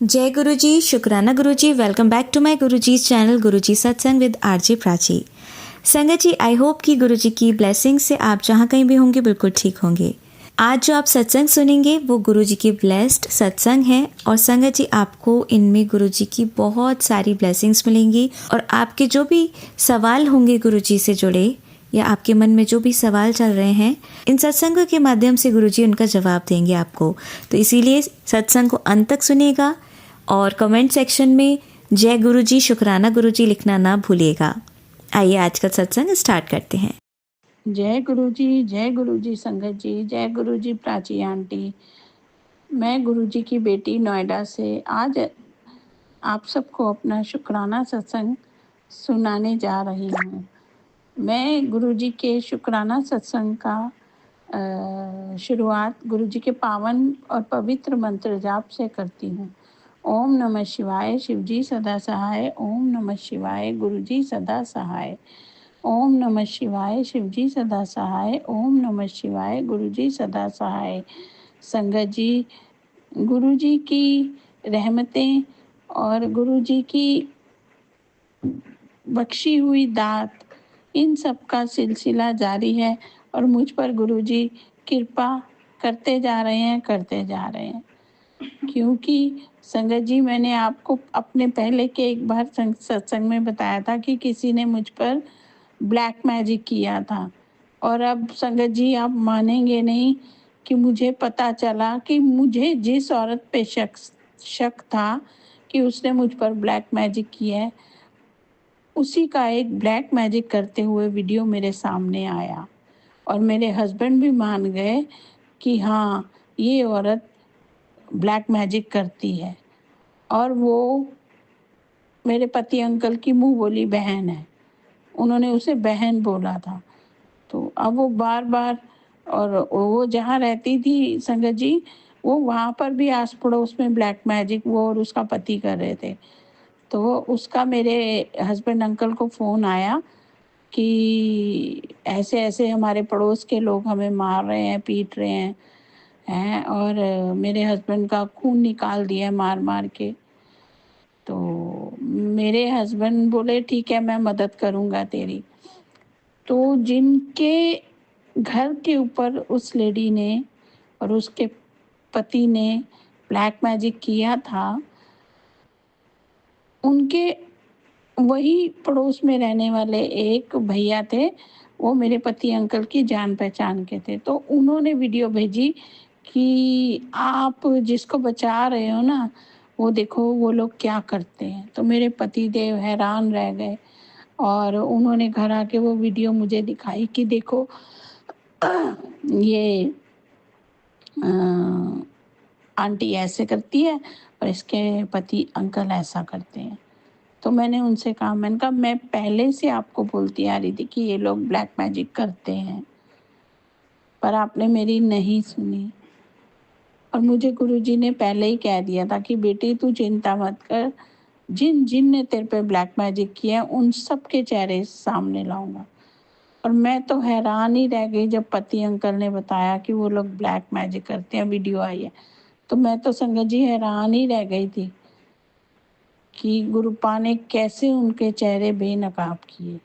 जय गुरु जी, शुक्राना गुरु जी। Welcome back to my Guru ji channel गुरु जी सत्संग विद आरजे प्राची। संगत जी, आई होप कि गुरु जी की ब्लेसिंग से आप जहाँ कहीं भी होंगे बिल्कुल ठीक होंगे। आज जो आप सत्संग सुनेंगे वो गुरु जी की ब्लेस्ड सत्संग है और संगत जी आपको इनमें गुरु जी की बहुत सारी ब्लेसिंग्स मिलेंगी और आपके जो भी सवाल होंगे गुरु जी से जुड़े या आपके मन में जो भी सवाल चल रहे हैं, इन सत्संगों के माध्यम से गुरुजी उनका जवाब देंगे आपको। तो इसीलिए सत्संग को अंत तक सुनिएगा और कमेंट सेक्शन में जय गुरुजी, शुक्राना गुरुजी लिखना ना भूलिएगा। आइए आज का सत्संग स्टार्ट करते हैं। जय गुरु जी संगत जी, जय गुरु जी प्राची आंटी। मैं गुरु जी की बेटी नोएडा से आज आप सबको अपना शुक्राना सत्संग सुनाने जा रही हूँ। मैं गुरु जी के शुक्राना सत्संग का शुरुआत गुरु जी के पावन और पवित्र मंत्र जाप से करती हूँ। ओम नमः शिवाय, शिव जी सदा सहाय। ओम नमः शिवाय, गुरु जी सदा सहाय। ओम नमः शिवाय, शिव जी सदा सहाय। ओम नमः शिवाय, गुरु जी सदा सहाय। संगत जी, गुरु जी की रहमतें और गुरु जी की बख्शी हुई दात, इन सब का सिलसिला जारी है और मुझ पर गुरु जी कृपा करते जा रहे हैं। क्योंकि संगत जी, मैंने आपको अपने पहले के एक बार सत्संग में बताया था कि किसी ने मुझ पर ब्लैक मैजिक किया था। और अब संगत जी, आप मानेंगे नहीं कि मुझे पता चला कि मुझे जिस औरत पे शक था कि उसने मुझ पर ब्लैक मैजिक किया है, उसी का एक ब्लैक मैजिक करते हुए वीडियो मेरे सामने आया और मेरे हस्बैंड भी मान गए कि हाँ, ये औरत ब्लैक मैजिक करती है। और वो मेरे पति अंकल की मुंह बोली बहन है, उन्होंने उसे बहन बोला था। तो अब वो बार बार, और वो जहाँ रहती थी संगत जी, वो वहाँ पर भी आस पड़ोस में ब्लैक मैजिक वो और उसका पति कर रहे थे। तो उसका मेरे हस्बैंड अंकल को फ़ोन आया कि ऐसे ऐसे हमारे पड़ोस के लोग हमें मार रहे हैं, पीट रहे हैं और मेरे हस्बैंड का खून निकाल दिया है मार मार के। तो मेरे हस्बैंड बोले ठीक है, मैं मदद करूँगा तेरी। तो जिनके घर के ऊपर उस लेडी ने और उसके पति ने ब्लैक मैजिक किया था, उनके वही पड़ोस में रहने वाले एक भैया थे, वो मेरे पति अंकल की जान पहचान के थे। तो उन्होंने वीडियो भेजी कि आप जिसको बचा रहे हो ना, वो देखो वो लोग क्या करते हैं। तो मेरे पति देव हैरान रह गए और उन्होंने घर आके वो वीडियो मुझे दिखाई कि देखो ये आंटी ऐसे करती है और इसके पति अंकल ऐसा करते हैं। तो मैंने उनसे कहा, मैंने कहा मैं पहले से आपको बोलती आ रही थी कि ये लोग ब्लैक मैजिक करते हैं, पर आपने मेरी नहीं सुनी। और मुझे गुरुजी ने पहले ही कह दिया था कि बेटी तू चिंता मत कर, जिन जिन ने तेरे पे ब्लैक मैजिक किया उन सब के चेहरे सामने लाऊंगा। और मैं तो हैरान ही रह गई जब पति अंकल ने बताया कि वो लोग ब्लैक मैजिक करते हैं, वीडियो आई है। तो मैं तो संगत जी हैरान ही रह गई थी कि गुरुपा ने कैसे उनके चेहरे बेनकाब किए।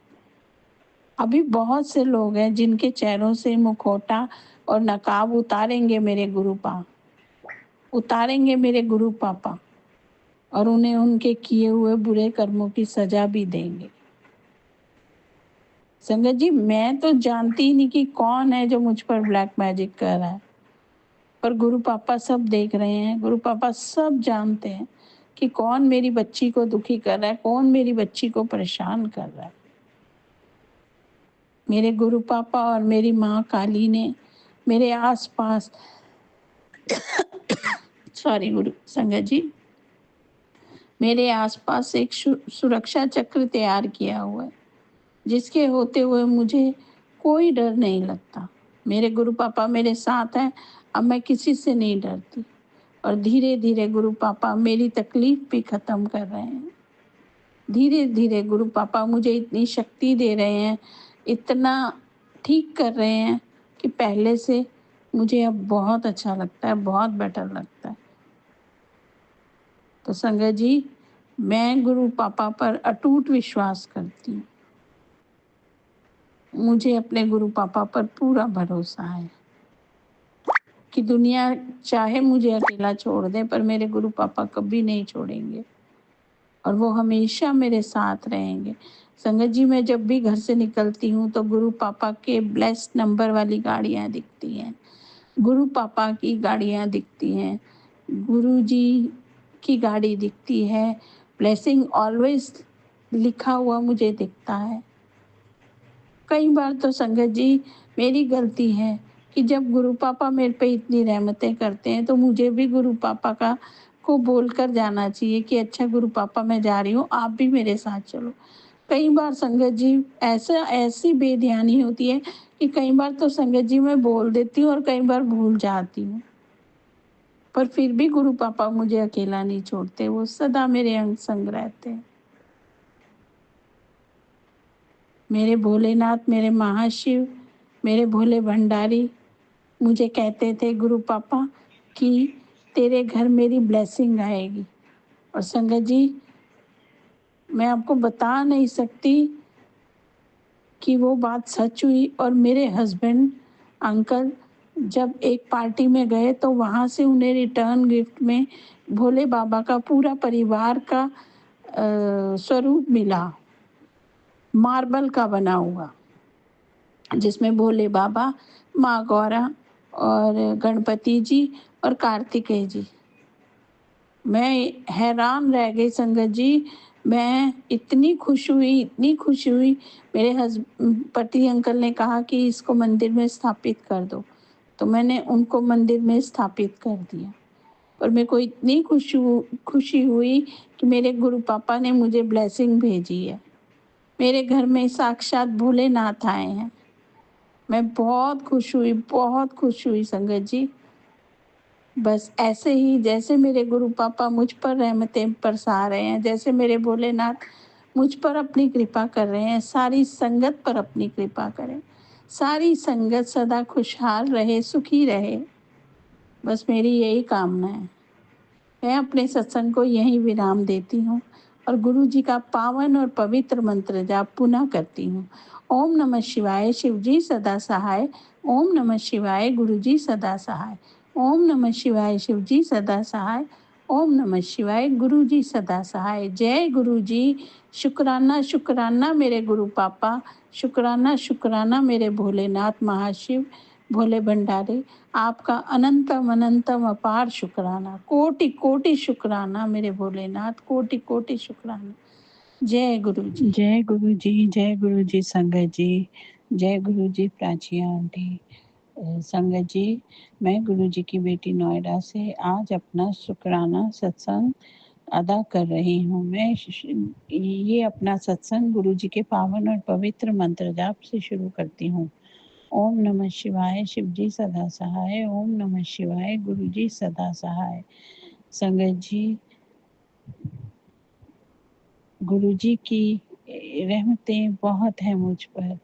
अभी बहुत से लोग हैं जिनके चेहरों से मुखौटा और नकाब उतारेंगे मेरे गुरुपा, उतारेंगे मेरे गुरु पापा, और उन्हें उनके किए हुए बुरे कर्मों की सजा भी देंगे। संगत जी, मैं तो जानती ही नहीं कि कौन है जो मुझ पर ब्लैक मैजिक कर रहा है, पर गुरु पापा सब देख रहे हैं। गुरु पापा सब जानते हैं कि कौन मेरी बच्ची को दुखी कर रहा है, कौन मेरी बच्ची को परेशान कर रहा है। मेरे गुरु पापा और मेरी माँ काली ने मेरे आसपास सॉरी गुरु संगत जी, मेरे आसपास एक सुरक्षा चक्र तैयार किया हुआ है, जिसके होते हुए मुझे कोई डर नहीं लगता। मेरे गुरु पापा मेरे साथ हैं, अब मैं किसी से नहीं डरती। और धीरे धीरे गुरु पापा मेरी तकलीफ भी ख़त्म कर रहे हैं। धीरे धीरे गुरु पापा मुझे इतनी शक्ति दे रहे हैं, इतना ठीक कर रहे हैं कि पहले से मुझे अब बहुत अच्छा लगता है, बहुत बेटर लगता है। तो संगत जी, मैं गुरु पापा पर अटूट विश्वास करती हूँ। मुझे अपने गुरु पापा पर पूरा भरोसा है कि दुनिया चाहे मुझे अकेला छोड़ दे, पर मेरे गुरु पापा कभी नहीं छोड़ेंगे और वो हमेशा मेरे साथ रहेंगे। संगत जी, मैं जब भी घर से निकलती हूँ तो गुरु पापा के ब्लेस्ड नंबर वाली गाड़ियाँ दिखती हैं, गुरु पापा की गाड़ियाँ दिखती हैं, गुरु जी की गाड़ी दिखती है, ब्लेसिंग ऑलवेज लिखा हुआ मुझे दिखता है। कई बार तो संगत जी मेरी गलती है कि जब गुरु पापा मेरे पे इतनी रहमतें करते हैं तो मुझे भी गुरु पापा का को बोल कर जाना चाहिए कि अच्छा गुरु पापा मैं जा रही हूँ, आप भी मेरे साथ चलो। कई बार संगत जी ऐसी बेध्यानी होती है कि कई बार तो संगत जी मैं बोल देती हूँ और कई बार भूल जाती हूँ, पर फिर भी गुरु पापा मुझे अकेला नहीं छोड़ते, वो सदा मेरे अंग संग रहते हैं। मेरे भोलेनाथ, मेरे महाशिव, मेरे भोले भंडारी मुझे कहते थे गुरु पापा कि तेरे घर मेरी ब्लेसिंग आएगी। और संगत जी, मैं आपको बता नहीं सकती कि वो बात सच हुई। और मेरे हस्बैंड अंकल जब एक पार्टी में गए तो वहाँ से उन्हें रिटर्न गिफ्ट में भोले बाबा का पूरा परिवार का स्वरूप मिला, मार्बल का बना हुआ, जिसमें भोले बाबा, माँ गौरा और गणपति जी और कार्तिकेय जी। मैं हैरान रह गई संगत जी, मैं इतनी खुश हुई। मेरे पति अंकल ने कहा कि इसको मंदिर में स्थापित कर दो, तो मैंने उनको मंदिर में स्थापित कर दिया। और मेरे को इतनी खुशी हुई कि मेरे गुरु पापा ने मुझे ब्लेसिंग भेजी है। मेरे घर में साक्षात भोलेनाथ आए हैं। मैं बहुत खुश हुई संगत जी। बस ऐसे ही जैसे मेरे गुरु पापा मुझ पर रहमतें बरसा रहे हैं, जैसे मेरे भोलेनाथ मुझ पर अपनी कृपा कर रहे हैं, सारी संगत पर अपनी कृपा करें, सारी संगत सदा खुशहाल रहे, सुखी रहे, बस मेरी यही कामना है। मैं अपने सत्संग को यहीं विराम देती हूँ और गुरु जी का पावन और पवित्र मंत्र जाप पुनः करती हूँ। ओम नमः शिवाय, शिव जी सदा सहाय। ओम नमः शिवाय, गुरु जी सदा सहाय। ओम नमः शिवाय, शिव जी सदा सहाय। ओम नमः शिवाय, गुरु जी सदा सहाय। जय गुरु जी। शुक्राना शुक्राना मेरे गुरु पापा, शुक्राना शुक्राना मेरे भोलेनाथ महाशिव, भोले भंडारी, आपका अनंतम अनंतम अपार शुक्राना, कोटि कोटि शुक्राना मेरे भोलेनाथ, कोटि कोटि शुक्राना। जय गुरु जी। जय गुरु जी, जय गुरु जी संगत जी, जय गुरु जी प्राची आंटी। संगत जी, मैं गुरु जी की बेटी नोएडा से आज अपना शुक्राना सत्संग अदा कर रही हूँ। मैं ये अपना सत्संग गुरु जी के पावन और पवित्र मंत्र जाप से शुरू करती हूँ। ओम नमः शिवाय, शिव जी सदा सहाय। ओम नमः शिवाय, गुरु जी सदा सहाय। संगत जी, गुरु जी की रहमतें बहुत हैं मुझ पर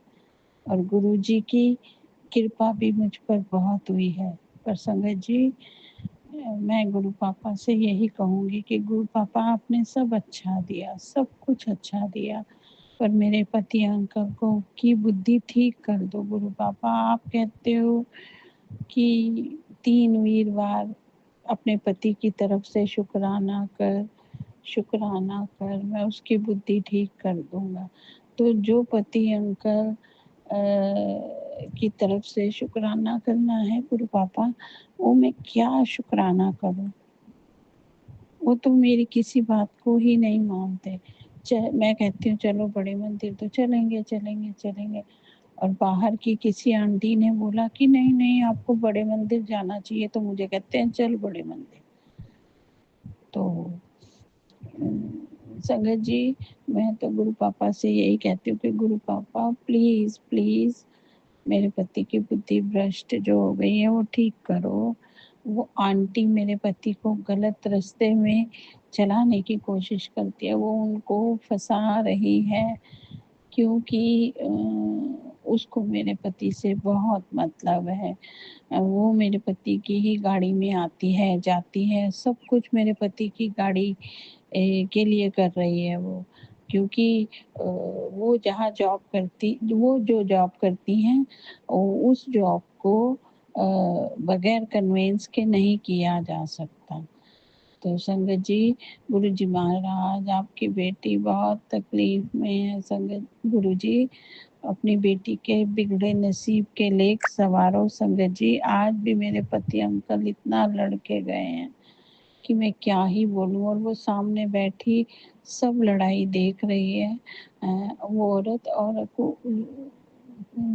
और गुरु जी की कृपा भी मुझ पर बहुत हुई है। पर संगत जी, मैं गुरु पापा से यही कहूँगी कि गुरु पापा आपने सब अच्छा दिया, सब कुछ अच्छा दिया, पर मेरे पति अंकल को की बुद्धि ठीक कर दो गुरु पापा। आप कहते हो कि 3 वीरवार अपने पति की तरफ से शुक्राना कर, मैं उसकी बुद्धि ठीक कर दूंगा। तो जो पति अंकल की तरफ से शुक्राना करना है गुरु पापा, वो मैं क्या शुक्राना करूं? वो तो मेरी किसी बात को ही नहीं मानते। मैं कहती हूँ चलो बड़े मंदिर तो चलेंगे, और बाहर की किसी आंटी ने बोला कि नहीं नहीं आपको बड़े मंदिर जाना चाहिए, तो मुझे कहते हैं चल बड़े मंदिर। तो संगत जी, मैं तो गुरु पापा से यही कहती हूँ कि गुरु पापा प्लीज प्लीज मेरे पति की बुद्धि भ्रष्ट जो हो गई है वो ठीक करो। वो आंटी मेरे पति को गलत रास्ते में चलाने की कोशिश करती है, वो उनको फंसा रही है, क्योंकि उसको मेरे पति से बहुत मतलब है। वो मेरे पति की ही गाड़ी में आती है, जाती है, सब कुछ मेरे पति की गाड़ी के लिए कर रही है वो। क्योंकि वो जो जॉब करती हैं, उस जॉब को बगैर कन्वेंस के नहीं किया जा सकता। तो संगत जी, गुरु जी महाराज, आपकी बेटी बहुत तकलीफ में है। संगत गुरु जी, अपनी बेटी के बिगड़े नसीब के लेख सवारो। संगत जी, आज भी मेरे पति अंकल इतना लड़के गए हैं कि मैं क्या ही बोलूं। और वो सामने बैठी सब लड़ाई देख रही है। वो औरत और को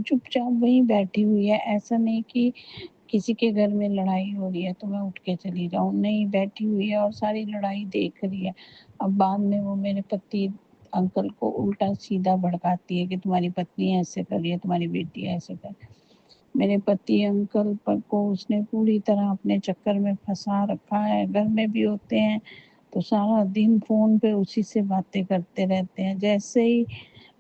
चुपचाप वहीं बैठी हुई है। ऐसा नहीं कि किसी के घर में लड़ाई हो रही है तो मैं उठ के चली जाऊं, नहीं, बैठी हुई है और सारी लड़ाई देख रही है। अब बाद में वो मेरे पति अंकल को उल्टा सीधा भड़काती है कि तुम्हारी पत्नी ऐसे कर रही है, तुम्हारी बेटी ऐसे कर। मेरे पति अंकल पर को उसने पूरी तरह अपने चक्कर में फंसा रखा है। घर में भी होते हैं तो सारा दिन फोन पे उसी से बातें करते रहते हैं। जैसे ही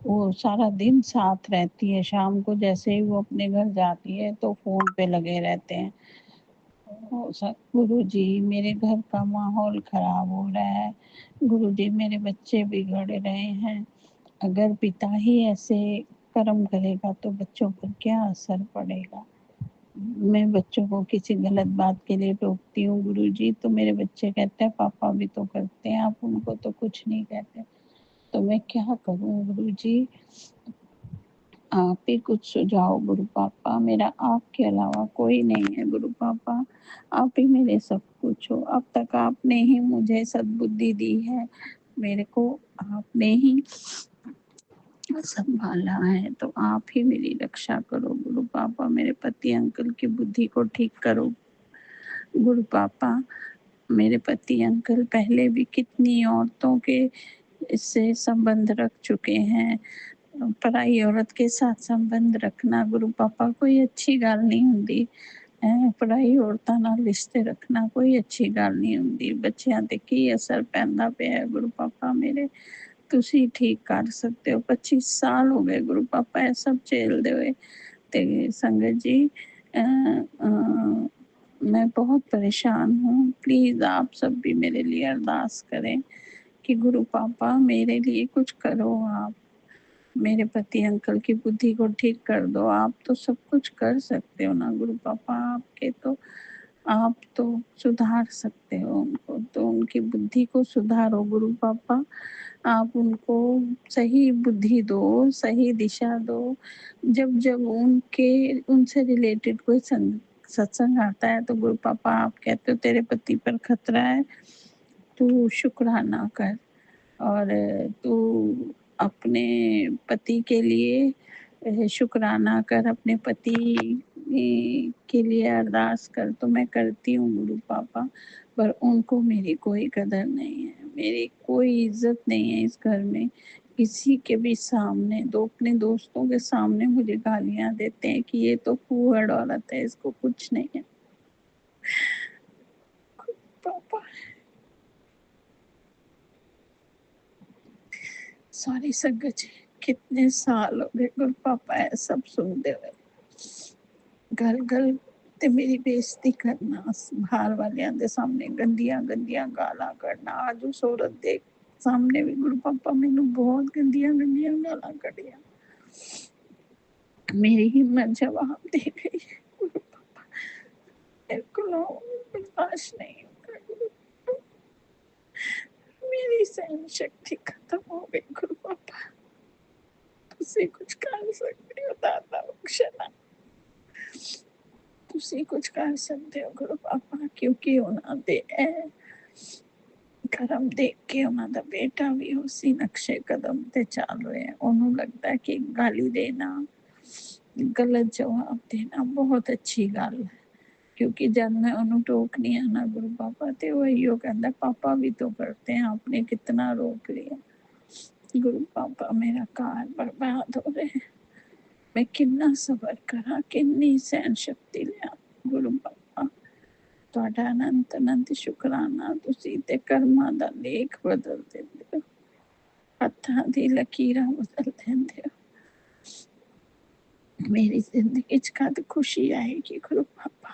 वो सारा दिन साथ रहती है, शाम को जैसे ही वो अपने घर जाती है तो फोन पे लगे रहते हैं। गुरु जी, मेरे घर का माहौल खराब हो रहा है। गुरु जी, मेरे बच्चे बिगड़ रहे हैं। अगर पिता ही ऐसे कर्म करेगा तो बच्चों पर क्या असर पड़ेगा। मैं बच्चों को किसी गलत बात के लिए टोकती हूँ गुरु जी, तो मेरे बच्चे कहते हैं पापा भी तो करते हैं, आप उनको तो कुछ नहीं कहते। तो मैं क्या करूँ गुरु जी, आप ही कुछ सुझाव गुरु पापा। मेरा आपके अलावा कोई नहीं है गुरु पापा, आप ही मेरे सब कुछ हो। अब तक आपने ही मुझे सद्बुद्धि दी है, मेरे को आपने ही संभाला है, तो आप ही मेरी रक्षा करो गुरु पापा। मेरे पति अंकल की बुद्धि को ठीक करो गुरु पापा। मेरे पति अंकल पहले भी कितनी औरतों के इससे संबंध रख चुके हैं। पराई औरत के साथ संबंध रखना गुरु पापा कोई अच्छी गल नहीं हुंदी। पराई औरतां नाल रिश्ते रखना कोई अच्छी गल नहीं हुंदी। बच्चियां ते की असर पैंदा पिया गुरु पापा मेरे, तुसी ठीक कर सकते हो। 25 साल हो गए गुरु पापा ये सब झेलदे हुए। ते संगत जी, मैं बहुत परेशान हूँ। प्लीज़ आप सब भी मेरे लिए अरदास करें कि गुरु पापा मेरे लिए कुछ करो आप। मेरे पति अंकल की बुद्धि को ठीक कर दो। आप तो सब कुछ कर सकते हो ना गुरु पापा, आप तो सुधार सकते हो उनको, तो उनकी बुद्धि को सुधारो गुरु पापा। आप उनको सही बुद्धि दो, सही दिशा दो। जब जब उनसे रिलेटेड कोई सत्संग आता है तो गुरु पापा आप कहते हो तेरे पति पर खतरा है, तू शुक्राना कर और तू अपने पति के लिए शुक्राना कर, अपने पति के लिए अरदास कर। तो मैं करती हूँ गुरु पापा, पर उनको मेरी कोई कदर नहीं है, मेरी कोई इज्जत नहीं है इस घर में। किसी के भी सामने, अपने दोस्तों के सामने मुझे गालियां देते हैं कि ये तो फूहड़ औरत है, इसको कुछ नहीं है। पापा सॉरी संगत जी, कितने साल हो गए गुरु पापा ये सब सुनते हुए। गल गल ते मेरी बेइज्जती करना, बाहर वालियां दे सामने गंदियां गंदियां गालां करना। आज उस औरत दे सामने भी गुरु पापा मैनू बहुत गंदियां गंदियां गालां कढ़ियां। मेरी हिम्मत जवाब दे गई है गुरु पापा, मेरे को बर्दाश्त नहीं होता गुरु पापा। मेरी सहन शक्ति खत्म हो गई गुरु पापा, तुसी कुछ कर सकते हो दाता बख्शना, तुसी कुछ कर सकते हो गुरु पापा। क्योंकि ਉਹਨਾਂ ਦੇ ਕਰਮ ਦੇਖ ਕੇ ਉਹਨਾਂ ਦਾ ਬੇਟਾ ਵੀ ਉਸੇ ਨਕਸ਼ੇ ਕਦਮ ਤੇ ਚੱਲ ਰਿਹਾ। ਉਹਨੂੰ ਲੱਗਦਾ ਕਿ ਗਾਲੀ ਦੇਣਾ, गलत जवाब देना बहुत अच्छी गल है। क्योंकि जब मैं उन्होंने टोकनी है ना गुरु पापा, तो वही कहता पापा भी तो करते हैं, आपने कितना रोक लिया। गुरु पापा मेरा कार बर्बाद हो रहे हैं, मैं कितना सबर करा, कितनी सहन शक्ति लिया गुरु पापा। ਤੁਹਾਡਾ ਅਨੰਤ ਅਨੰਤ ਸ਼ੁਕਰਾਨਾ, ਤੁਸੀਂ ਤੇ ਕਰਮਾਂ ਦਾ ਲੇਖ ਬਦਲ ਦਿੰਦੇ ਹੋ, ਹੱਥਾਂ ਦੀ ਲਕੀਰਾਂ ਬਦਲ ਦਿੰਦੇ ਹੋ। मेरी जिंदगी च कद खुशी आएगी गुरु पापा,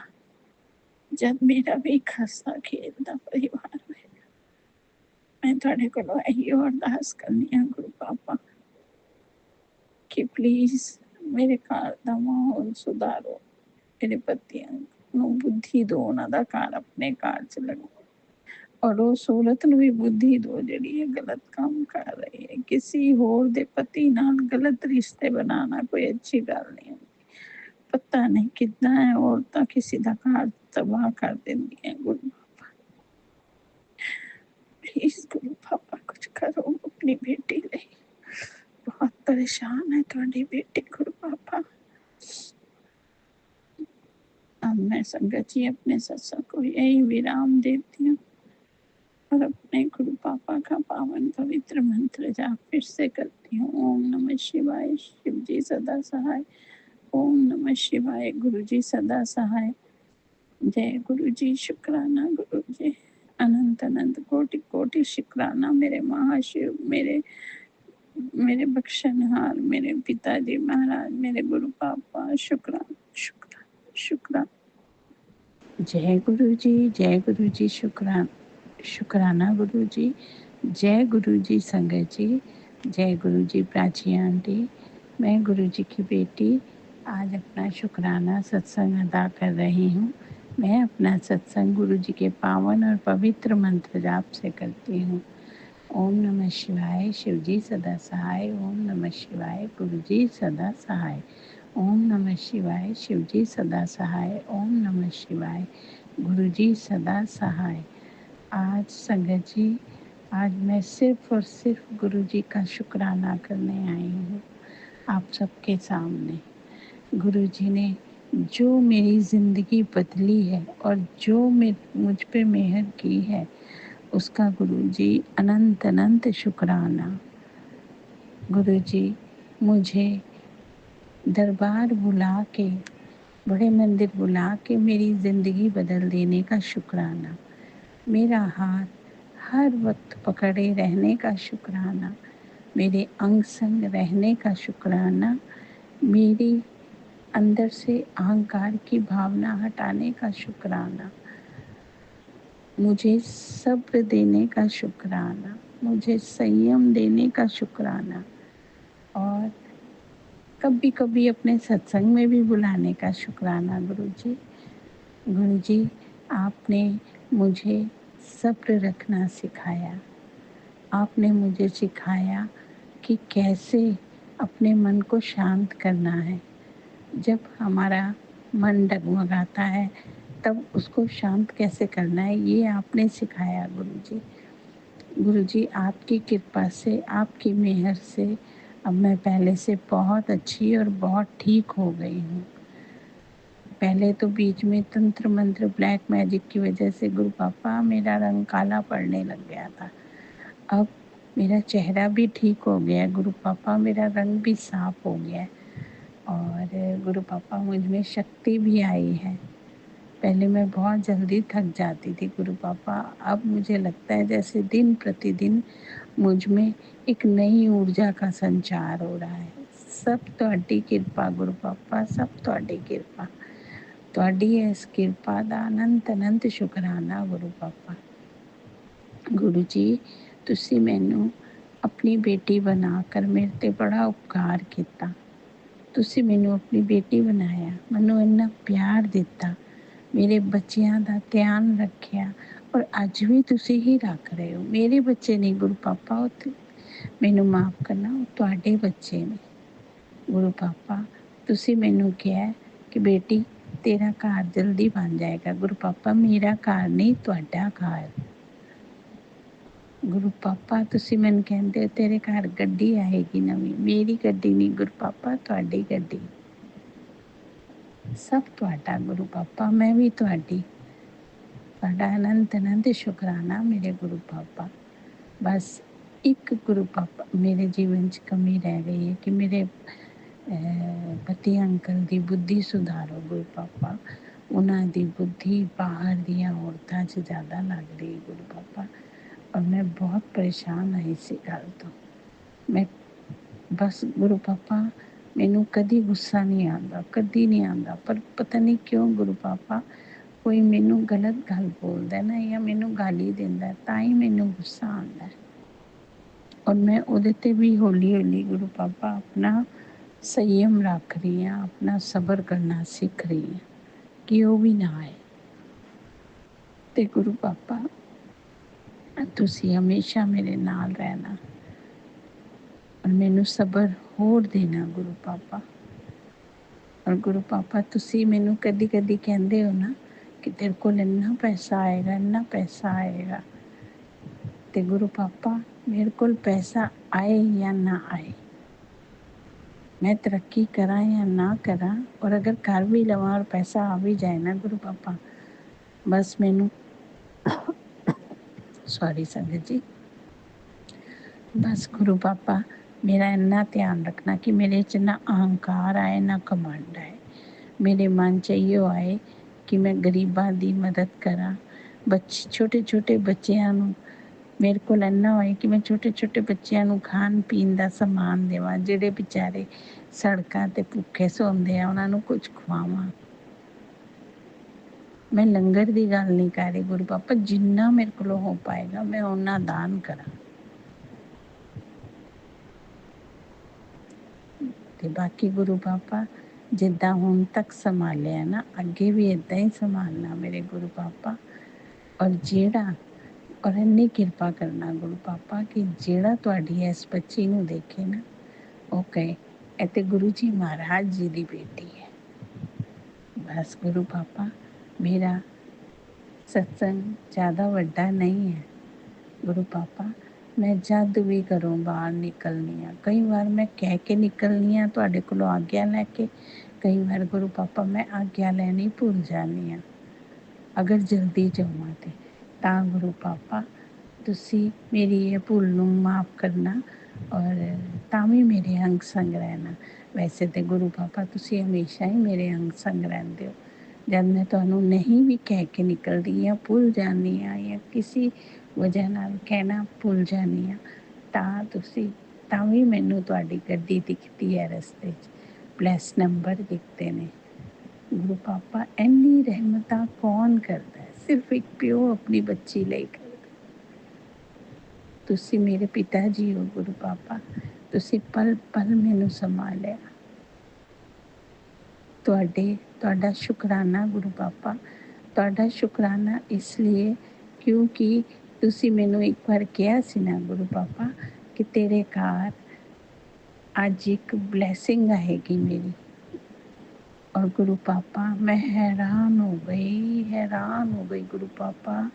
जब मेरा भी हसदा खेलदा परिवार होएगा। मैं तुहाडे कोलों इहियो अरदास करनी आ गुरु पापा कि प्लीज मेरे घर दा माहौल सुधारो, मेरे पतियां ਨੂੰ ਬੁੱਧੀ ਦਿਓ, ਉਹਨਾਂ ਦਾ ਘਰ ਆਪਣੇ ਘਰ ਚ ਲਗਾਓ, ਔਰ ਉਸ ਔਰਤ ਨੂੰ ਵੀ ਬੁੱਧੀ ਦਿਓ ਜਿਹੜੀ ਇਹ ਗਲਤ ਕੰਮ ਕਰ ਰਹੀ ਹੈ। ਕਿਸੇ ਹੋਰ ਦੇ ਪਤੀ ਨਾਲ ਗਲਤ ਰਿਸ਼ਤੇ ਬਣਾਉਣਾ ਕੋਈ ਅੱਛੀ ਗੱਲ ਨਹੀਂ ਹੁੰਦੀ। ਪਤਾ ਨਹੀਂ ਕਿੱਦਾਂ ਹੈ ਔਰਤਾਂ ਕਿਸੇ ਦਾ ਘਰ ਤਬਾਹ ਕਰ ਦਿੰਦੀਆਂ। ਗੁਰੂ ਪਾਪਾ प्लीज गुरु पापा कुछ करो अपनी बेटी ਲਈ, बहुत परेशान है ਤੁਹਾਡੀ बेटी गुरु पापा। अब मैं संगत जी अपने सत्संग को यही विराम देती हूँ और अपने गुरु पापा का पावन पवित्र मंत्र जाप फिर से करती हूँ। ओम नमः शिवाय, शिव जी सदा सहाय। ओम नमः शिवाय, गुरु जी सदा सहाय। जय गुरु जी, शुक्राना गुरु जी, अनंत अनंत कोटि कोटि शुक्राना मेरे महाशिव, मेरे मेरे बख्शनहार, मेरे पिताजी महाराज, मेरे गुरु पापा, शुक्राना शुक्राना शुक्राना। जय गुरु जी, जय गुरु जी, शुक्राना गुरु जी, जय गुरु जी संगत जी, जय गुरु जी प्राची आंटी। मैं गुरु जी की बेटी आज अपना शुक्राना सत्संग अदा कर रही हूँ। मैं अपना सत्संग गुरु जी के पावन और पवित्र मंत्र जाप से करती हूँ। ओम नमः शिवाय, शिव जी सदा सहाय। ओम नमः शिवाय, गुरु जी सदा सहाय। ओम नमः शिवाय, शिव जी सदा सहाय। ओम नमः शिवाय, गुरु जी सदा सहाय। आज संगत जी, आज मैं सिर्फ और सिर्फ गुरु जी का शुक्राना करने आई हूँ आप सबके सामने। गुरु जी ने जो मेरी ज़िंदगी बदली है और जो मुझ पे मेहर की है उसका गुरु जी अनंत अनंत शुक्राना। गुरु जी मुझे दरबार बुला के, बड़े मंदिर बुला के मेरी ज़िंदगी बदल देने का शुक्राना। मेरा हाथ हर वक्त पकड़े रहने का शुक्राना। मेरे अंग संग रहने का शुक्राना। मेरी अंदर से अहंकार की भावना हटाने का शुक्राना। मुझे सब्र देने का शुक्राना, मुझे संयम देने का शुक्राना और कभी कभी अपने सत्संग में भी बुलाने का शुक्राना। गुरु जी, गुरु जी आपने मुझे सब्र रखना सिखाया। आपने मुझे सिखाया कि कैसे अपने मन को शांत करना है। जब हमारा मन डगमगाता है तब उसको शांत कैसे करना है, ये आपने सिखाया गुरु जी। गुरु जी आपकी कृपा से, आपकी मेहर से अब मैं पहले से बहुत अच्छी और बहुत ठीक हो गई हूँ। पहले तो बीच में तंत्र मंत्र ब्लैक मैजिक की वजह से गुरु पापा मेरा रंग काला पड़ने लग गया था। अब मेरा चेहरा भी ठीक हो गया गुरु पापा, मेरा रंग भी साफ हो गया और गुरु पापा मुझ में शक्ति भी आई है। पहले मैं बहुत जल्दी थक जाती थी गुरु पापा, अब मुझे लगता है जैसे दिन प्रतिदिन मुझ में एक नई ऊर्जा का संचार हो रहा है। सब ਤੁਹਾਡੀ ਕਿਰਪਾ ਗੁਰੂ ਪਾਪਾ, सब ਤੁਹਾਡੀ ਕਿਰਪਾ। ਤੁਹਾਡੀ ਇਸ ਕਿਰਪਾ ਦਾ ਅਨੰਤ ਅਨੰਤ ਸ਼ੁਕਰਾਨਾ ਗੁਰੂ ਪਾਪਾ। ਗੁਰੂ ਜੀ ਤੁਸੀਂ ਮੈਨੂੰ ਆਪਣੀ ਬੇਟੀ ਬਣਾ ਕਰ ਮੇਰੇ ਤੇ ਬੜਾ ਉਪਕਾਰ ਕੀਤਾ। ਤੁਸੀਂ ਮੈਨੂੰ ਆਪਣੀ ਬੇਟੀ ਬਣਾਇਆ, ਮੈਨੂੰ ਇੰਨਾ ਪਿਆਰ ਦਿੱਤਾ, ਮੇਰੇ ਬੱਚਿਆਂ ਦਾ ਧਿਆਨ ਰੱਖਿਆ ਔਰ ਅੱਜ ਵੀ ਤੁਸੀਂ ਹੀ ਰੱਖ ਰਹੇ ਹੋ। ਮੇਰੇ ਬੱਚੇ ਨਹੀਂ ਗੁਰੂ ਪਾਪਾ, ਉਹ ਮੈਨੂੰ ਮਾਫ ਕਰਨਾ, ਉਹ ਤੁਹਾਡੇ ਬੱਚੇ ਨੇ ਗੁਰੂ ਪਾਪਾ। ਤੁਸੀਂ ਮੈਨੂੰ ਕਿਹਾ ਕਿ ਬੇਟੀ ਤੇਰਾ ਘਰ ਜਲਦੀ ਬਣ ਜਾਏਗਾ। ਗੁਰੂ ਪਾਪਾ ਮੇਰਾ ਘਰ ਨਹੀਂ, ਤੁਹਾਡਾ ਘਰ। ਗੁਰੂ ਪਾਪਾ ਤੁਸੀਂ ਮੈਨੂੰ ਕਹਿੰਦੇ ਤੇਰੇ ਘਰ ਗੱਡੀ ਆਏਗੀ ਨਵੀਂ, ਮੇਰੀ ਗੱਡੀ ਨਹੀਂ ਗੁਰੂ ਪਾਪਾ, ਤੁਹਾਡੀ ਗੱਡੀ। ਸਭ ਤੁਹਾਡਾ ਗੁਰੂ ਪਾਪਾ, ਮੈਂ ਵੀ ਤੁਹਾਡੀ। ਤੁਹਾਡਾ ਅਨੰਤ ਅਨੰਤ ਸ਼ੁਕਰਾਨਾ ਮੇਰੇ ਗੁਰੂ ਪਾਪਾ। ਬਸ ਇੱਕ ਗੁਰੂ ਪਾਪਾ ਮੇਰੇ ਜੀਵਨ 'ਚ ਕਮੀ ਰਹਿ ਗਈ ਹੈ ਕਿ ਮੇਰੇ ਪਤੀ ਅੰਕਲ ਦੀ ਬੁੱਧੀ ਸੁਧਾਰੋ ਗੁਰੂ ਪਾਪਾ। ਉਹਨਾਂ ਦੀ ਬੁੱਧੀ ਬਾਹਰ ਦੀਆਂ ਔਰਤਾਂ 'ਚ ਜ਼ਿਆਦਾ ਲੱਗ ਰਹੀ ਗੁਰੂ ਪਾਪਾ ਔਰ ਮੈਂ ਬਹੁਤ ਪਰੇਸ਼ਾਨ ਹਾਂ ਇਸੇ ਗੱਲ ਤੋਂ। ਮੈਂ ਬਸ ਗੁਰੂ ਪਾਪਾ ਮੈਨੂੰ ਕਦੀ ਗੁੱਸਾ ਨਹੀਂ ਆਉਂਦਾ, ਕਦੀ ਨਹੀਂ ਆਉਂਦਾ, ਪਰ ਪਤਾ ਨਹੀਂ ਕਿਉਂ ਗੁਰੂ ਪਾਪਾ ਕੋਈ ਮੈਨੂੰ ਗਲਤ ਗੱਲ ਬੋਲਦਾ ਨਾ ਜਾਂ ਮੈਨੂੰ ਗਾਲੀ ਦਿੰਦਾ ਤਾਂ ਹੀ ਮੈਨੂੰ ਗੁੱਸਾ ਆਉਂਦਾ। ਔਰ ਮੈਂ ਉਹਦੇ ਤੇ ਵੀ ਹੌਲੀ ਹੌਲੀ ਗੁਰੂ ਪਾਪਾ ਆਪਣਾ ਸੰਯਮ ਰੱਖ ਰਹੀ ਹਾਂ, ਆਪਣਾ ਸਬਰ ਕਰਨਾ ਸਿੱਖ ਰਹੀ ਹਾਂ ਕਿ ਉਹ ਵੀ ਨਾ ਆਏ। ਤੇ ਗੁਰੂ ਪਾਪਾ ਤੁਸੀਂ ਹਮੇਸ਼ਾ ਮੇਰੇ ਨਾਲ ਰਹਿਣਾ ਔਰ ਮੈਨੂੰ ਸਬਰ ਹੋਰ ਦੇਣਾ ਗੁਰੂ ਪਾਪਾ। ਔਰ ਗੁਰੂ ਪਾਪਾ ਤੁਸੀਂ ਮੈਨੂੰ ਕਦੀ ਕਦੀ ਕਹਿੰਦੇ ਹੋ ਨਾ ਕਿ ਤੇਰੇ ਕੋਲ ਇੰਨਾ ਪੈਸਾ ਆਏਗਾ, ਇੰਨਾ ਪੈਸਾ ਆਏਗਾ। ਤੇ ਗੁਰੂ ਪਾਪਾ ਮੇਰੇ ਕੋਲ ਪੈਸਾ ਆਏ ਜਾਂ ਨਾ ਆਏ, ਮੈਂ ਤਰੱਕੀ ਕਰਾਂ ਜਾਂ ਨਾ ਕਰਾਂ, ਔਰ ਅਗਰ ਕਰ ਵੀ ਲਵਾਂ ਔਰ ਪੈਸਾ ਆ ਵੀ ਜਾਏ ਨਾ ਗੁਰੂ ਪਾਪਾ, ਬਸ ਮੈਨੂੰ ਸੌਰੀ ਸੰਗਤ ਜੀ, ਬਸ ਗੁਰੂ ਪਾਪਾ ਮੇਰਾ ਇੰਨਾ ਧਿਆਨ ਰੱਖਣਾ ਕਿ ਮੇਰੇ 'ਚ ਨਾ ਅਹੰਕਾਰ ਆਏ ਨਾ ਘਮੰਡ ਆਏ। ਮੇਰੇ ਮਨ 'ਚ ਇਹੋ ਆਏ ਕਿ ਮੈਂ ਗਰੀਬਾਂ ਦੀ ਮਦਦ ਕਰਾਂ, ਛੋਟੇ ਛੋਟੇ ਬੱਚਿਆਂ ਨੂੰ, ਮੇਰੇ ਕੋਲ ਇੰਨਾ ਹੋਏ ਕਿ ਮੈਂ ਛੋਟੇ ਛੋਟੇ ਬੱਚਿਆਂ ਨੂੰ ਖਾਣ ਪੀਣ ਦਾ ਸਮਾਨ ਦੇਵਾਂ, ਜਿਹੜੇ ਵਿਚਾਰੇ ਸੜਕਾਂ 'ਤੇ ਭੁੱਖੇ ਸੌਂਦੇ ਆ ਉਹਨਾਂ ਨੂੰ ਕੁਝ ਖਵਾਵਾਂ। ਮੈਂ ਲੰਗਰ ਦੀ ਗੱਲ ਨਹੀਂ ਕਰ ਰਹੀ ਗੁਰੂ ਪਾਪਾ, ਜਿੰਨਾ ਮੇਰੇ ਕੋਲੋਂ ਹੋ ਪਾਏਗਾ ਮੈਂ ਓਨਾ ਦਾਨ ਕਰਾਂ। ਤੇ ਬਾਕੀ ਗੁਰੂ ਪਾਪਾ ਜਿੱਦਾਂ ਹੁਣ ਤੱਕ ਸੰਭਾਲਿਆ ਨਾ, ਅੱਗੇ ਵੀ ਇੱਦਾਂ ਹੀ ਸੰਭਾਲਣਾ ਮੇਰੇ ਗੁਰੂ ਪਾਪਾ। ਔਰ ਇੰਨੀ ਕਿਰਪਾ ਕਰਨਾ ਗੁਰੂ ਪਾਪਾ ਕਿ ਜਿਹੜਾ ਤੁਹਾਡੀ ਇਸ ਬੱਚੀ ਨੂੰ ਦੇਖੇ ਨਾ ਉਹ ਕਹੇ ਇਹ ਤੇ ਗੁਰੂ ਜੀ ਮਹਾਰਾਜ ਜੀ ਦੀ ਬੇਟੀ ਹੈ। ਬਸ ਗੁਰੂ ਪਾਪਾ ਮੇਰਾ ਸਤਸੰਗ ਜ਼ਿਆਦਾ ਵੱਡਾ ਨਹੀਂ ਹੈ ਗੁਰੂ ਪਾਪਾ, ਮੈਂ ਜਦ ਵੀ ਘਰੋਂ ਬਾਹਰ ਨਿਕਲਨੀ ਹਾਂ, ਕਈ ਵਾਰ ਮੈਂ ਕਹਿ ਕੇ ਨਿਕਲਨੀ ਹਾਂ ਤੁਹਾਡੇ ਕੋਲੋਂ ਆਗਿਆ ਲੈ ਕੇ, ਕਈ ਵਾਰ ਗੁਰੂ ਪਾਪਾ ਮੈਂ ਆਗਿਆ ਲੈਣੀ ਭੁੱਲ ਜਾਂਦੀ ਹਾਂ ਅਗਰ ਜਲਦੀ ਜਾਵਾਂ ਤਾਂ ਗੁਰੂ ਪਾਪਾ ਤੁਸੀਂ ਮੇਰੀ ਇਹ ਭੁੱਲ ਨੂੰ ਮਾਫ਼ ਕਰਨਾ ਔਰ ਤਾਂ ਵੀ ਮੇਰੇ ਅੰਗ ਸੰਗ ਰਹਿਣਾ। ਵੈਸੇ ਤਾਂ ਗੁਰੂ ਪਾਪਾ ਤੁਸੀਂ ਹਮੇਸ਼ਾ ਹੀ ਮੇਰੇ ਅੰਗ ਸੰਗ ਰਹਿੰਦੇ ਹੋ। ਜਦ ਮੈਂ ਤੁਹਾਨੂੰ ਨਹੀਂ ਵੀ ਕਹਿ ਕੇ ਨਿਕਲਦੀ ਜਾਂ ਭੁੱਲ ਜਾਂਦੀ ਹਾਂ ਜਾਂ ਕਿਸੇ ਵਜ੍ਹਾ ਨਾਲ ਕਹਿਣਾ ਭੁੱਲ ਜਾਂਦੀ ਹਾਂ ਤਾਂ ਵੀ ਮੈਨੂੰ ਤੁਹਾਡੀ ਗੱਡੀ ਦਿਖਦੀ ਹੈ ਰਸਤੇ 'ਚ, ਪਲੱਸ ਨੰਬਰ ਦਿਖਦੇ ਨੇ। ਗੁਰੂ ਪਾਪਾ ਇੰਨੀ ਰਹਿਮਤਾਂ ਕੌਣ ਕਰਦਾ ਹੈ, ਸਿਰਫ ਇੱਕ ਪਿਓ ਆਪਣੀ ਬੱਚੀ ਲਈ ਕਰਦਾ। ਤੁਸੀਂ ਮੇਰੇ ਪਿਤਾ ਜੀ ਹੋ ਗੁਰੂ ਪਾਪਾ, ਤੁਸੀਂ ਪਲ ਪਲ ਮੈਨੂੰ ਸੰਭਾਲਿਆ। ਤੁਹਾਡਾ ਸ਼ੁਕਰਾਨਾ ਗੁਰੂ ਪਾਪਾ, ਤੁਹਾਡਾ ਸ਼ੁਕਰਾਨਾ ਇਸ ਲਈ ਕਿਉਂਕਿ ਤੁਸੀਂ ਮੈਨੂੰ ਇੱਕ ਵਾਰ ਕਿਹਾ ਸੀ ਨਾ ਗੁਰੂ ਪਾਪਾ ਕਿ ਤੇਰੇ ਘਰ ਅੱਜ ਇੱਕ ਬਲੈਸਿੰਗ ਆਏਗੀ ਮੇਰੀ। ਔਰ ਗੁਰੂ ਪਾਪਾ ਮੈਂ ਹੈਰਾਨ ਹੋ ਗਈ ਗੁਰੂ ਪਾਪਾ,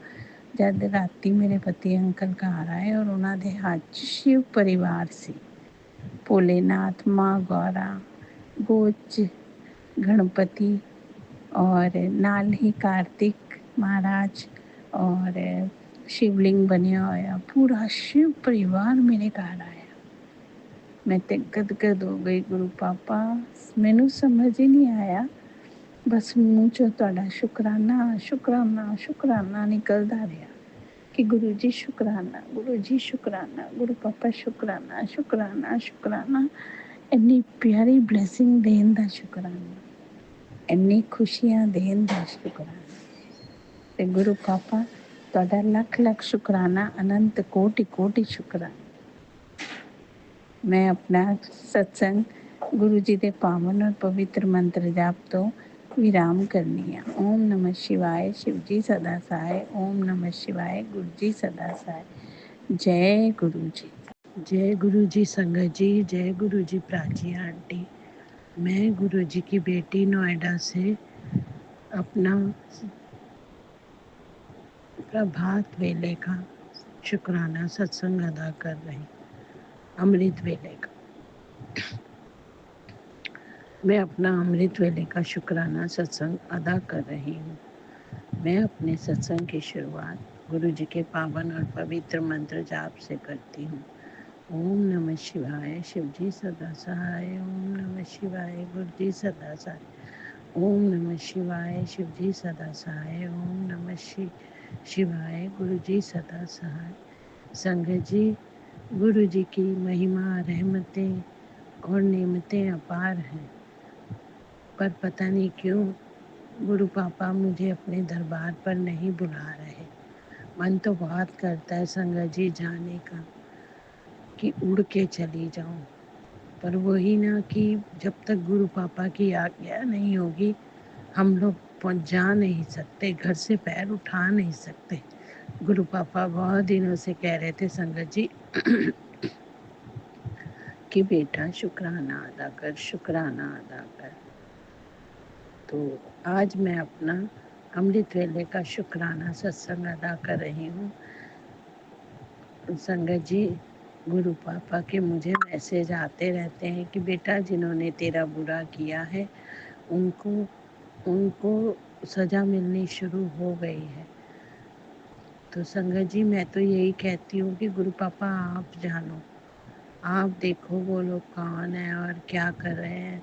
ਜਦ ਰਾਤੀ ਮੇਰੇ ਪਤੀ ਅੰਕਲ ਘਰ ਆਏ ਔਰ ਉਹਨਾਂ ਦੇ ਹੱਥ 'ਚ ਸ਼ਿਵ ਪਰਿਵਾਰ ਸੀ, ਭੋਲੇਨਾਥ, ਮਾਂ ਗੌਰਾ, ਗੋਚ ਗਣਪਤੀ ਔਰ ਨਾਲ ਹੀ ਕਾਰਤਿਕ ਮਹਾਰਾਜ ਔਰ शिवलिंग बनया होया, पूरा शिव परिवार मेरे घर आया। मैं ते गदगद हो गई गुरु पापा, मैनू समझ ही नहीं आया, बस मूँह चों तुहाडा शुकराना शुकराना शुकराना निकलदा रहा कि गुरु जी शुकराना, गुरु जी शुकराना, गुरु पापा शुकराना शुकराना शुकराना। इन्नी प्यारी ब्लैसिंग देन दा शुकराना, इन्नी खुशियां देन दा शुकराना। ते गुरु पापा ਤੁਹਾਡਾ ਲੱਖ ਲੱਖ ਸ਼ੁਕਰਾਨਾ, ਅਨੰਤ ਕੋਟि ਕੋਟि ਸ਼ੁਕਰਾਨਾ। ਮੈਂ ਆਪਣਾ ਸਤਸੰਗ ਗੁਰੂ ਜੀ ਦੇ ਪਾਵਨ ਔਰ ਪਵਿੱਤਰ ਮੰਤਰ ਜਾਪ ਤੋਂ ਵਿਰਾਮ ਕਰਨੀ ਆ। ਓਮ ਨਮः शिवाय, शिव जी सदा सहाय। ओम नमः शिवाय, गुरु जी सदा सहाय। जय गुरु जी। जय गुरु जी संगत जी, जय गुरु जी प्राची आंटी। मैं गुरु जी की बेटी नोएडा से अपना प्रभात वेले का शुक्राना सत्संग अदा कर रही, अमृत वेले का। मैं अपना अमृत वेले का शुक्राना सत्संग अदा कर रही हूँ। मैं अपने सत्संग की शुरुआत गुरु जी के पावन और पवित्र मंत्र जाप से करती हूँ। ओम नमः शिवाय, शिव जी सदा सहाय। ओम नमः शिवाय, गुरु जी सदा सहाय। ओम नमः शिवाय, शिव जी सदा सहाय। ओम नमः शिवाय, गुरु जी सदा सहाय। संगत जी, गुरु जी की महिमा, रहमतें और नेमतें अपार हैं, पर पता नहीं क्यों गुरु पापा मुझे अपने दरबार पर नहीं बुला रहे। मन तो बहुत करता है संगत जी जाने का, कि उड़ के चली जाऊं, पर वही ना कि जब तक गुरु पापा की आज्ञा नहीं होगी हम लोग जा नहीं सकते, घर से पैर उठा नहीं सकते। गुरु पापा बहुत दिनों से कह रहे थे संगत जी कि बेटा शुक्राना अदा कर, शुक्राना अदा कर। तो आज मैं अपना अमृत वेले का शुक्राना सत्संग अदा कर रही हूँ। संगत जी, गुरु पापा के मुझे मैसेज आते रहते हैं कि बेटा जिन्होंने तेरा बुरा किया है उनको उनको सजा मिलनी शुरू हो गई है। तो संगत जी मैं तो यही कहती हूँ कि गुरु पापा आप जानो, आप देखो वो लोग कौन है और क्या कर रहे हैं।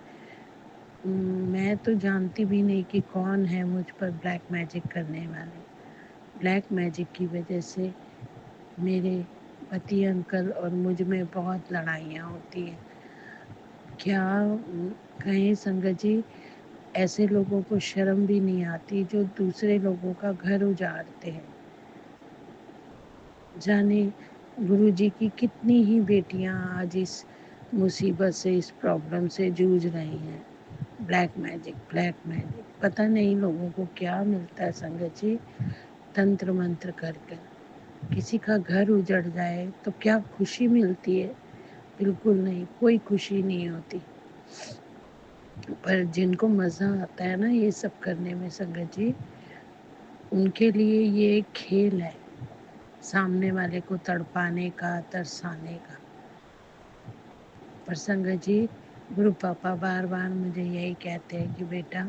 मैं तो जानती भी नहीं कि कौन है मुझ पर ब्लैक मैजिक करने वाले। ब्लैक मैजिक की वजह से मेरे पति अंकल और मुझ में बहुत लड़ाइयाँ होती हैं। क्या कहें संगत जी, ऐसे लोगों को शर्म भी नहीं आती जो दूसरे लोगों का घर उजाड़ते हैं। जाने गुरु जी की कितनी ही बेटियां आज इस मुसीबत से, इस प्रॉब्लम से जूझ रही हैं। ब्लैक मैजिक, ब्लैक मैजिक, पता नहीं लोगों को क्या मिलता है संगत जी तंत्र मंत्र कर कर। किसी का घर उजड़ जाए तो क्या खुशी मिलती है? बिल्कुल नहीं, कोई खुशी नहीं होती। पर जिनको मजा आता है ना ये सब करने में संगत जी, उनके लिए ये एक खेल है, सामने वाले को तड़पाने का, तरसाने का। पर संगत जी गुरु पापा बार बार मुझे यही कहते हैं कि बेटा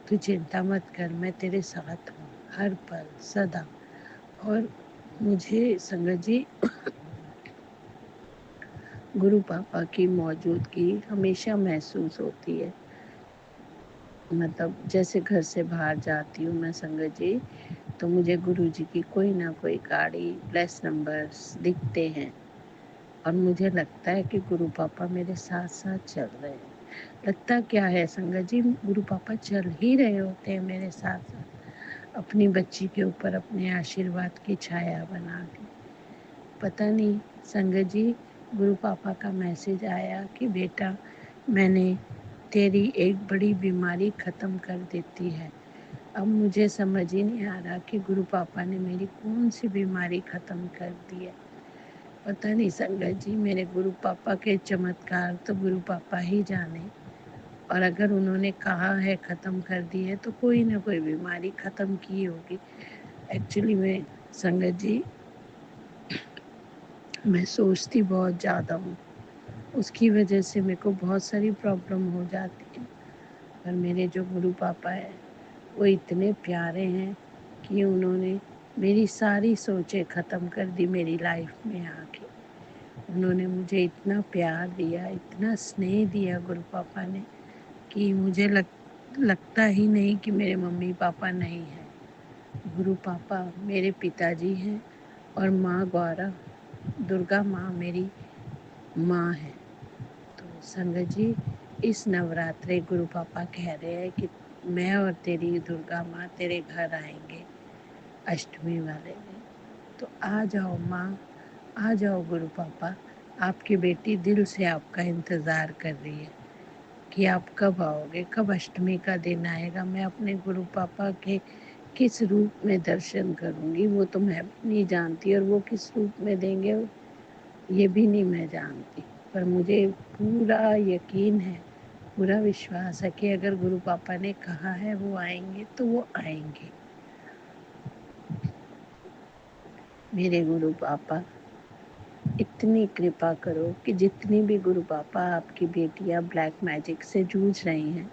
तू चिंता मत कर, मैं तेरे साथ हूँ हर पल सदा। और मुझे संगत जी गुरु पापा की मौजूदगी हमेशा महसूस होती है। मतलब जैसे घर से बाहर जाती हूँ मैं संगत जी, तो मुझे गुरु जी की कोई ना कोई गाड़ी, प्लस नंबर्स दिखते हैं और मुझे लगता है कि गुरु पापा मेरे साथ साथ चल रहे हैं। लगता क्या है संगत जी, गुरु पापा चल ही रहे होते हैं मेरे साथ साथ, अपनी बच्ची के ऊपर अपने आशीर्वाद की छाया बना के। पता नहीं संगत जी, गुरु पापा का मैसेज आया कि बेटा मैंने तेरी एक बड़ी बीमारी ख़त्म कर देती है। अब मुझे समझ ही नहीं आ रहा कि गुरु पापा ने मेरी कौन सी बीमारी ख़त्म कर दी है। पता नहीं संगत जी, मेरे गुरु पापा के चमत्कार तो गुरु पापा ही जाने। और अगर उन्होंने कहा है ख़त्म कर दी है तो कोई ना कोई बीमारी ख़त्म की होगी। एक्चुअली में संगत जी मैं सोचती बहुत ज़्यादा हूँ, उसकी वजह से मेरे को बहुत सारी प्रॉब्लम हो जाती है। पर मेरे जो गुरु पापा हैं वो इतने प्यारे हैं कि उन्होंने मेरी सारी सोचें ख़त्म कर दी मेरी लाइफ में आके। उन्होंने मुझे इतना प्यार दिया, इतना स्नेह दिया गुरु पापा ने कि मुझे लगता ही नहीं कि मेरे मम्मी पापा नहीं हैं। गुरु पापा मेरे पिताजी हैं और माँ गौरा, दुर्गा माँ मेरी माँ है। तो संगत जी इस नवरात्रे गुरु पापा कह रहे हैं कि मैं और तेरी दुर्गा माँ तेरे घर आएंगे अष्टमी वाले दिन। तो आ जाओ माँ, आ जाओ गुरु पापा, आपकी बेटी दिल से आपका इंतज़ार कर रही है कि आप कब आओगे, कब अष्टमी का दिन आएगा। मैं अपने गुरु पापा के किस रूप में दर्शन करूँगी वो तो मैं भी नहीं जानती, और वो किस रूप में देंगे ये भी नहीं मैं जानती। पर मुझे पूरा यकीन है, पूरा विश्वास है कि अगर गुरु पापा ने कहा है वो आएंगे तो वो आएंगे। मेरे गुरु पापा इतनी कृपा करो कि जितनी भी गुरु पापा आपकी बेटियां ब्लैक मैजिक से जूझ रही हैं,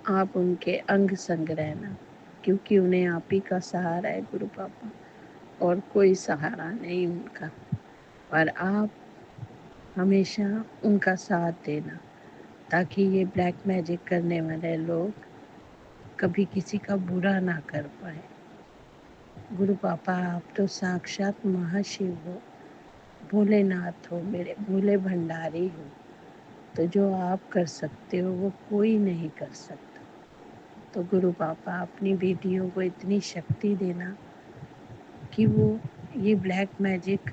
आप उनके अंग संग रहना, क्योंकि उन्हें आप ही का सहारा है गुरु पापा, और कोई सहारा नहीं उनका। और आप हमेशा उनका साथ देना ताकि ये ब्लैक मैजिक करने वाले लोग कभी किसी का बुरा ना कर पाए। गुरु पापा आप तो साक्षात महाशिव हो, भोलेनाथ हो, मेरे भोले भंडारी हो। तो जो आप कर सकते हो वो कोई नहीं कर सकता। तो गुरु पापा अपनी बेटियों को इतनी शक्ति देना कि वो ये ब्लैक मैजिक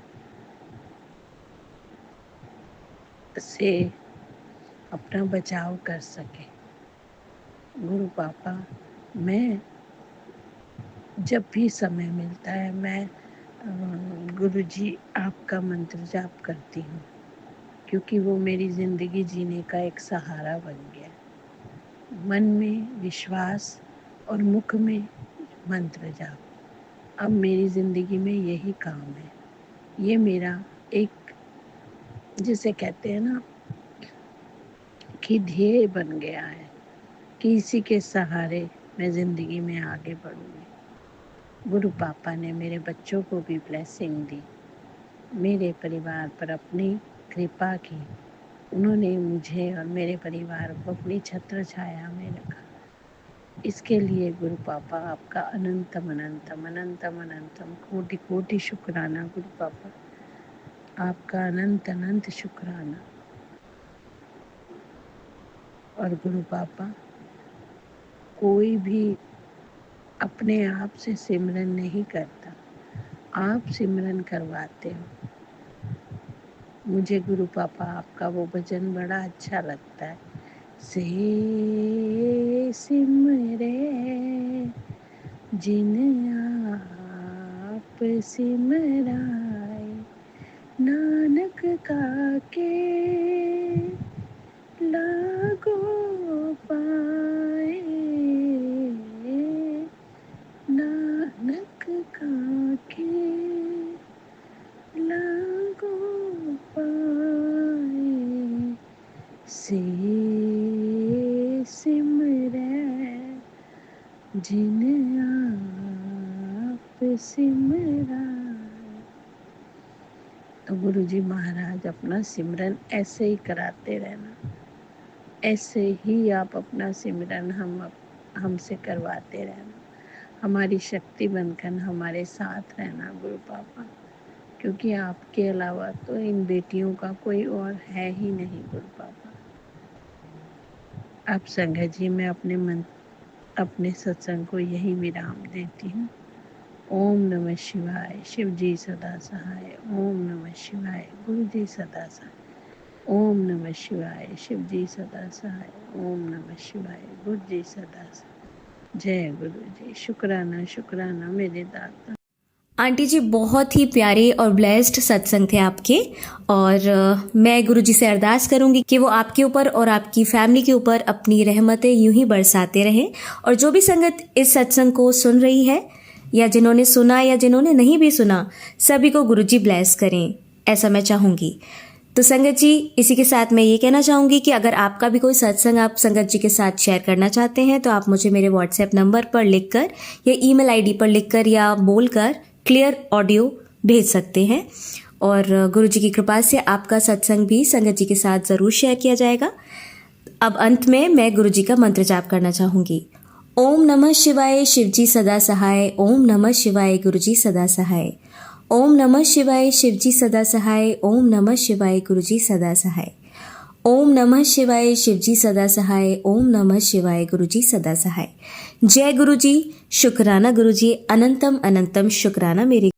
से अपना बचाव कर सके। गुरु पापा, मैं जब भी समय मिलता है मैं गुरुजी आपका मंत्र जाप करती हूँ, क्योंकि वो मेरी ज़िंदगी जीने का एक सहारा बन गया। मन में विश्वास और मुख में मंत्र जाप, अब मेरी ज़िंदगी में यही काम है। ये मेरा एक, जिसे कहते हैं ना कि ध्येय बन गया है कि इसी के सहारे मैं ज़िंदगी में आगे बढ़ूँगी। गुरु पापा ने मेरे बच्चों को भी ब्लेसिंग दी, मेरे परिवार पर अपनी कृपा की। उन्होंने मुझे और मेरे परिवार को अपनी छत्र छाया में रखा। इसके लिए गुरु पापा आपका अनंतम अनंतम अनंतम अनंतम कोटि कोटि शुक्राना। गुरु पापा आपका अनंत अनंत शुक्राना। और गुरु पापा, कोई भी अपने आप से सिमरन नहीं करता, आप सिमरन करवाते हो। मुझे गुरु पापा आपका वो भजन बड़ा अच्छा लगता है। से सिमरे जिन आप सिमराए, नानक काके लागो पाए, नानक काके लागो पाए। से सिमरै जिन आप सिमराए। तो गुरु जी महाराज अपना सिमरन ऐसे ही कराते रहना, ऐसे ही आप अपना सिमरन हमसे करवाते रहना, हमारी शक्ति बनकर हमारे साथ रहना गुरु पापा, क्योंकि आपके अलावा तो इन बेटियों का कोई और है ही नहीं गुरु पापा। अब संगत जी, मैं अपने सत्संग को यही विराम देती हूँ। ओम नमः शिवाय, शिव जी सदा सहाय। ओम नमः शिवाय, गुरु जी सदा सहाय। ओम नमः शिवाय, शिव जी सदा सहाय। ओम नमः शिवाय, गुरु जी सदा सहाय। जय गुरु जी। शुक्राना शुक्राना मेरे दाता। आंटी जी, बहुत ही प्यारे और ब्लेस्ड सत्संग थे आपके, और मैं गुरु जी से अरदास करूंगी कि वो आपके ऊपर और आपकी फैमिली के ऊपर अपनी रहमतें यूं ही बरसाते रहें। और जो भी संगत इस सत्संग को सुन रही है, या जिन्होंने सुना या जिन्होंने नहीं भी सुना, सभी को गुरु जी ब्लेस करें, ऐसा मैं चाहूँगी। तो संगत जी, इसी के साथ मैं ये कहना चाहूँगी कि अगर आपका भी कोई सत्संग आप संगत जी के साथ शेयर करना चाहते हैं, तो आप मुझे मेरे व्हाट्सएप नंबर पर लिखकर या ईमेल आईडी पर लिखकर या बोलकर क्लियर ऑडियो भेज सकते हैं, और गुरु जी की कृपा से आपका सत्संग भी संगत जी के साथ ज़रूर शेयर किया जाएगा। अब अंत में मैं गुरु जी का मंत्र जाप करना चाहूँगी। ओम नमः शिवाय, शिव जी सदा सहाय। ओम नमः शिवाय, गुरु जी सदा सहाय। ओम नमः शिवाय, शिव जी सदा सहाय। ओम नमः शिवाय, गुरु जी सदा सहाय। ओम नमः शिवाय, शिव जी सदा सहाय। ओम नमः शिवाय, गुरु जी सदा सहाय। जय गुरु जी। शुक्राना गुरु जी, अनंतम अनंतम शुक्राना मेरे